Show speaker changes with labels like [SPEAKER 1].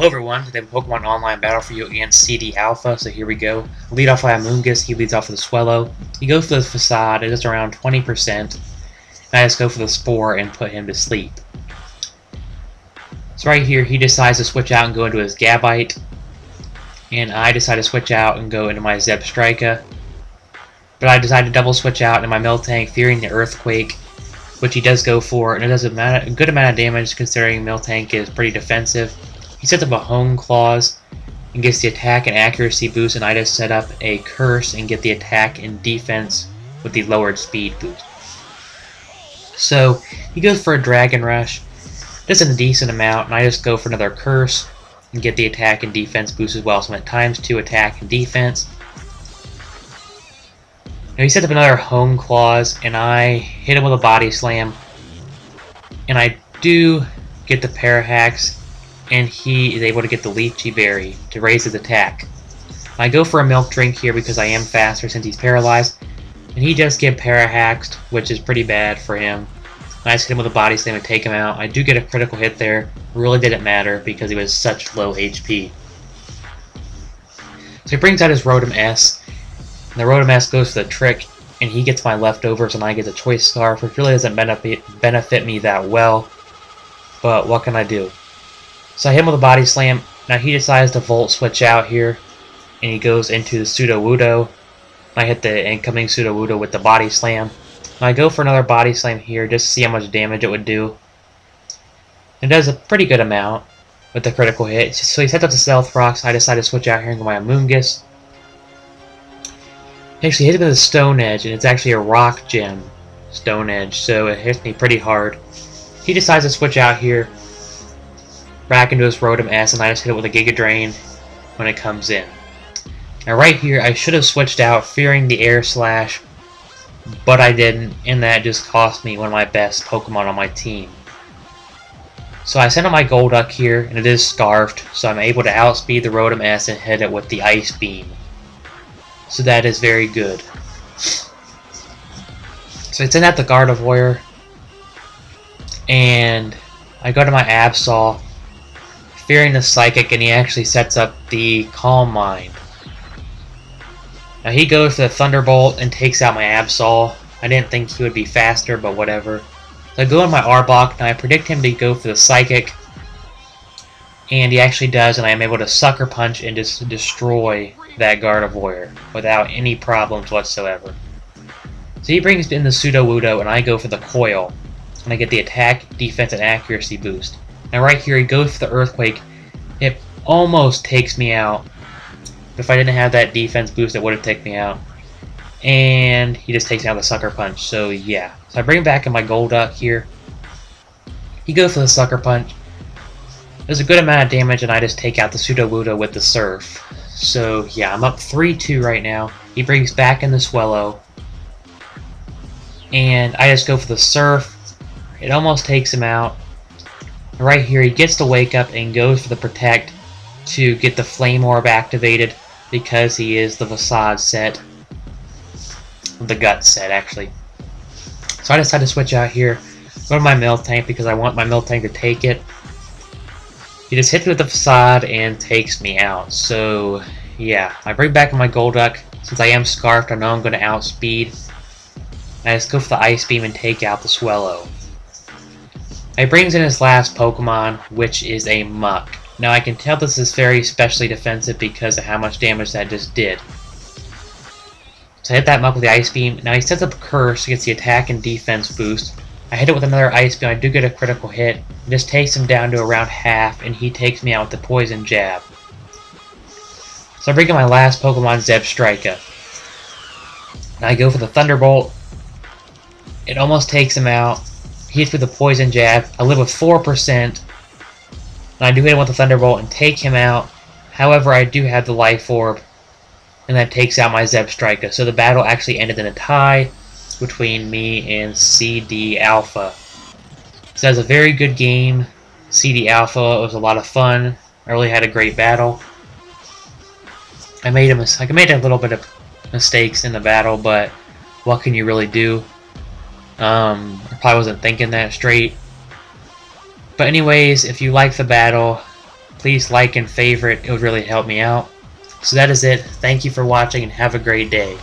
[SPEAKER 1] Hello everyone, today Pokemon Online Battle for you against CD Alpha, so here we go. Lead off by Amoonguss, he leads off with the Swellow. He goes for the Facade, it is around 20%, and I just go for the Spore and put him to sleep. So right here, he decides to switch out and go into his Gabite, and I decide to switch out and go into my Zebstrika. But I decide to double switch out in my Miltank, fearing the Earthquake, which he does go for, and it does a good amount of damage considering Miltank is pretty defensive. He sets up a Hone Claws and gets the attack and accuracy boost, and I just set up a Curse and get the attack and defense with the lowered speed boost. So he goes for a Dragon Rush, does a decent amount, and I just go for another Curse and get the attack and defense boost as well. So I'm at ×2 attack and defense. Now he sets up another Hone Claws, and I hit him with a Body Slam, and I do get the Parahax, and he is able to get the Lychee Berry to raise his attack. I go for a Milk Drink here because I am faster since he's paralyzed, and he does get Parahaxed, which is pretty bad for him. I just hit him with a Body Slam and take him out. I do get a critical hit there. Really didn't matter because he was such low HP. So he brings out his Rotom S, and the Rotom S goes for the Trick, and he gets my leftovers, and I get the Choice Scarf, which really doesn't benefit me that well, but what can I do? So I hit him with a Body Slam. Now he decides to Volt Switch out here, and he goes into the Sudowoodo. I hit the incoming Sudowoodo with the Body Slam. Now I go for another Body Slam here just to see how much damage it would do. It does a pretty good amount with the critical hit. So he sets up the Stealth Rocks. I decide to switch out here and go my Amoonguss. Actually hit him with a Stone Edge, and it's actually a Rock Gem Stone Edge, so it hits me pretty hard. He decides to switch out here, back into his Rotom S, and I just hit it with a Giga Drain when it comes in. Now right here, I should have switched out, fearing the Air Slash, but I didn't, and that just cost me one of my best Pokemon on my team. So I send out my Golduck here, and it is Scarfed, so I'm able to outspeed the Rotom S and hit it with the Ice Beam. So that is very good. So I send out the Gardevoir, and I go to my Absol, fearing the Psychic, and he actually sets up the Calm Mind. Now he goes for the Thunderbolt and takes out my Absol. I didn't think he would be faster, but whatever. So I go in my Arbok, and I predict him to go for the Psychic, and he actually does, and I am able to Sucker Punch and just destroy that Gardevoir without any problems whatsoever. So he brings in the Sudowoodo, and I go for the Coil, and I get the attack, defense, and accuracy boost. Now right here, he goes for the Earthquake. It almost takes me out. But if I didn't have that defense boost, it would have taken me out. And he just takes out the Sucker Punch, so yeah. So I bring back in my Golduck here. He goes for the Sucker Punch. There's a good amount of damage, and I just take out the Sudowoodo with the Surf. So yeah, I'm up 3-2 right now. He brings back in the Swellow, and I just go for the Surf. It almost takes him out. Right here, he gets to Wake Up and goes for the Protect to get the Flame Orb activated because he is the Facade set. The Gut set, actually. So I decide to switch out here. Go to my Miltank because I want my Miltank to take it. He just hits me with the Facade and takes me out. So, yeah. I bring back my Golduck. Since I am Scarfed, I know I'm going to outspeed. I just go for the Ice Beam and take out the Swellow. He brings in his last Pokemon, which is a Muck. Now I can tell this is very specially defensive because of how much damage that just did. So I hit that Muck with the Ice Beam. Now he sets up a Curse, gets the attack and defense boost. I hit it with another Ice Beam. I do get a critical hit. It just takes him down to around half, and he takes me out with the Poison Jab. So I bring in my last Pokemon, Zebstrika. Now I go for the Thunderbolt. It almost takes him out. He hits with the Poison Jab. I live with 4%. And I do hit him with the Thunderbolt and take him out. However, I do have the Life Orb, and that takes out my Zebstrika. So the battle actually ended in a tie between me and CD Alpha. So that was a very good game. CD Alpha, it was a lot of fun. I really had a great battle. I made a little bit of mistakes in the battle, but what can you really do? I probably wasn't thinking that straight. But anyways, if you like the battle, please like and favorite. It would really help me out. So that is it. Thank you for watching and have a great day.